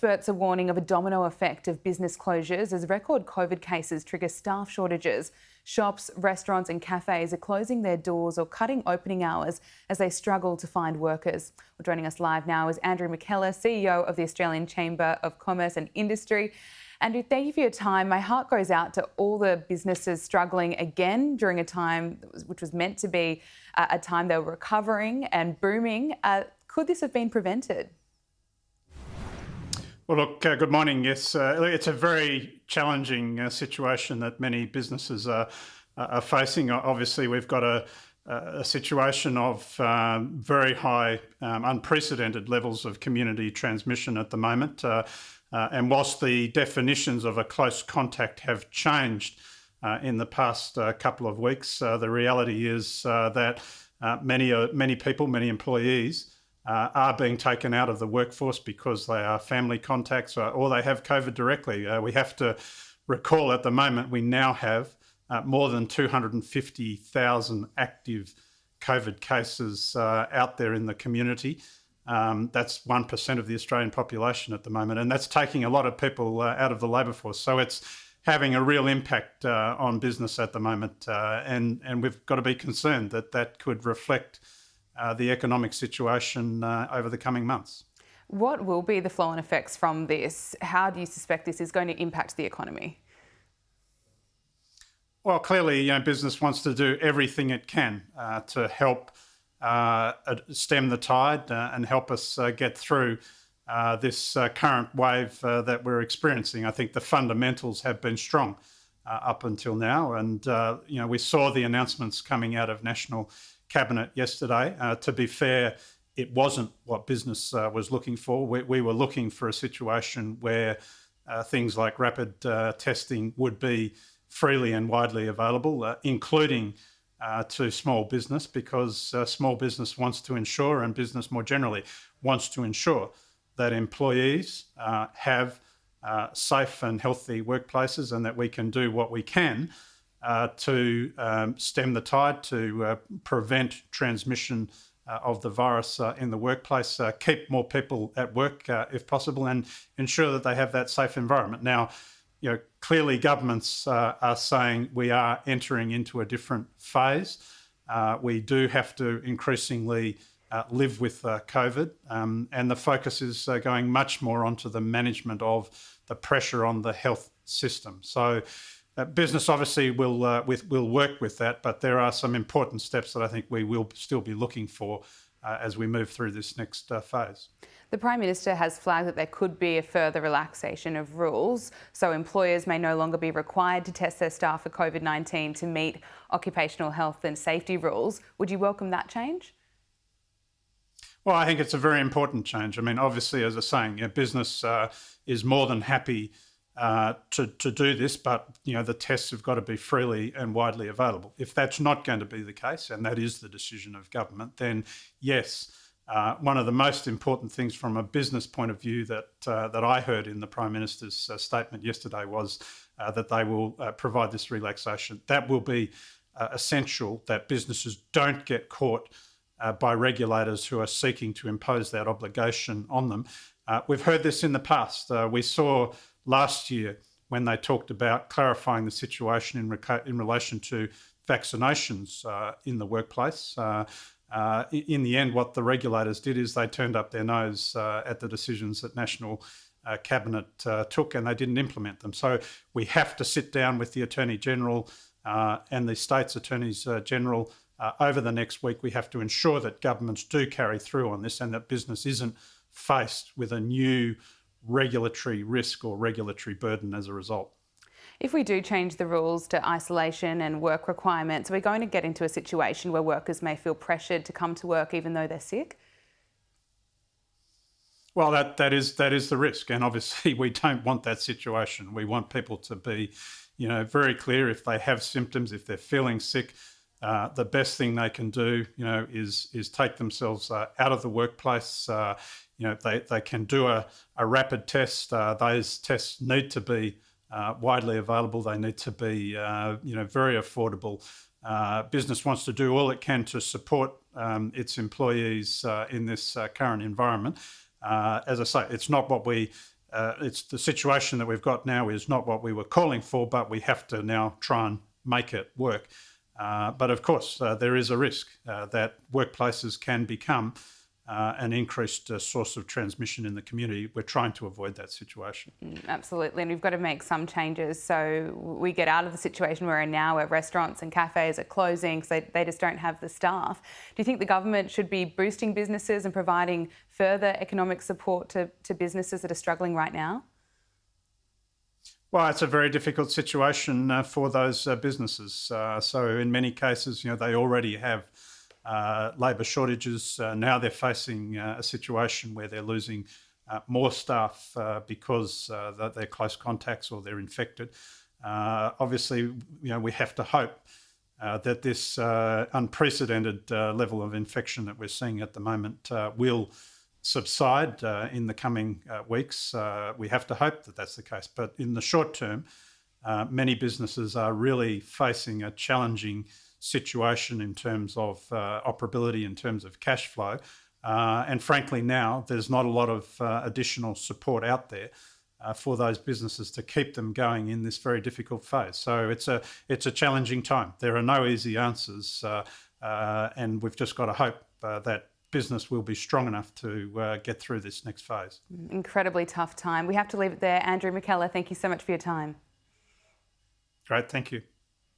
Experts are warning of a domino effect of business closures as record COVID cases trigger staff shortages. Shops, restaurants and cafes are closing their doors or cutting opening hours as they struggle to find workers. Well, joining us live now is Andrew McKellar, CEO of the Australian Chamber of Commerce and Industry. Andrew, thank you for your time. My heart goes out to all the businesses struggling again during a time which was meant to be a time they were recovering and booming. Could this have been prevented? Well, look, good morning. Yes, it's a very challenging situation that many businesses are facing. Obviously, we've got a situation of very high, unprecedented levels of community transmission at the moment. And whilst the definitions of a close contact have changed in the past couple of weeks, the reality is that many people, many employees, are being taken out of the workforce because they are family contacts or they have COVID directly. We have to recall at the moment we now have more than 250,000 active COVID cases out there in the community. That's 1% of the Australian population at the moment, and that's taking a lot of people out of the labour force. So it's having a real impact on business at the moment, and we've got to be concerned that that could reflect the economic situation over the coming months. What will be the flow-on effects from this? How do you suspect this is going to impact the economy? Well, clearly, business wants to do everything it can to help stem the tide and help us get through this current wave that we're experiencing. I think the fundamentals have been strong up until now, and we saw the announcements coming out of National Cabinet yesterday. To be fair, it wasn't what business was looking for. We were looking for a situation where things like rapid testing would be freely and widely available, including to small business, because small business wants to ensure, and business more generally wants to ensure, that employees have safe and healthy workplaces, and that we can do what we can to stem the tide, to prevent transmission of the virus in the workplace, keep more people at work if possible, and ensure that they have that safe environment. Now, clearly governments are saying we are entering into a different phase. We do have to increasingly live with COVID, and the focus is going much more onto the management of the pressure on the health system. So business obviously will work with that, but there are some important steps that I think we will still be looking for as we move through this next phase. The Prime Minister has flagged that there could be a further relaxation of rules, so employers may no longer be required to test their staff for COVID-19 to meet occupational health and safety rules. Would you welcome that change? Well, I think it's a very important change. I mean, obviously, as I was saying, business is more than happy to do this, but the tests have got to be freely and widely available. If that's not going to be the case, and that is the decision of government, then yes, one of the most important things from a business point of view that I heard in the Prime Minister's statement yesterday was that they will provide this relaxation. That will be essential, that businesses don't get caught by regulators who are seeking to impose that obligation on them. We've heard this in the past. We saw last year when they talked about clarifying the situation in relation to vaccinations in the workplace. In the end, what the regulators did is they turned up their nose at the decisions that National Cabinet took, and they didn't implement them. So we have to sit down with the Attorney General and the State's Attorneys General over the next week. We have to ensure that governments do carry through on this and that business isn't faced with a new regulatory risk or regulatory burden as a result. If we do change the rules to isolation and work requirements, we're going to get into a situation where workers may feel pressured to come to work even though they're sick? Well, that is the risk, and obviously we don't want that situation. We want people to be, very clear if they have symptoms, if they're feeling sick. The best thing they can do, is take themselves out of the workplace. They can do a rapid test. Those tests need to be widely available. They need to be, very affordable. Business wants to do all it can to support its employees in this current environment. As I say, it's not what we it's the situation that we've got now is not what we were calling for, but we have to now try and make it work. But of course, there is a risk that workplaces can become an increased source of transmission in the community. We're trying to avoid that situation. Absolutely, and we've got to make some changes so we get out of the situation we're in now, where restaurants and cafes are closing because they just don't have the staff. Do you think the government should be boosting businesses and providing further economic support to businesses that are struggling right now? Well, it's a very difficult situation for those businesses. So in many cases, they already have labour shortages. Now they're facing a situation where they're losing more staff because they're close contacts or they're infected. Obviously, we have to hope that this unprecedented level of infection that we're seeing at the moment will subside in the coming weeks. We have to hope that that's the case. But in the short term, many businesses are really facing a challenging situation in terms of operability, in terms of cash flow. And frankly, now there's not a lot of additional support out there for those businesses to keep them going in this very difficult phase. So it's a challenging time. There are no easy answers, and we've just got to hope that business will be strong enough to get through this next phase. Incredibly tough time. We have to leave it there. Andrew McKellar, thank you so much for your time. Great, thank you.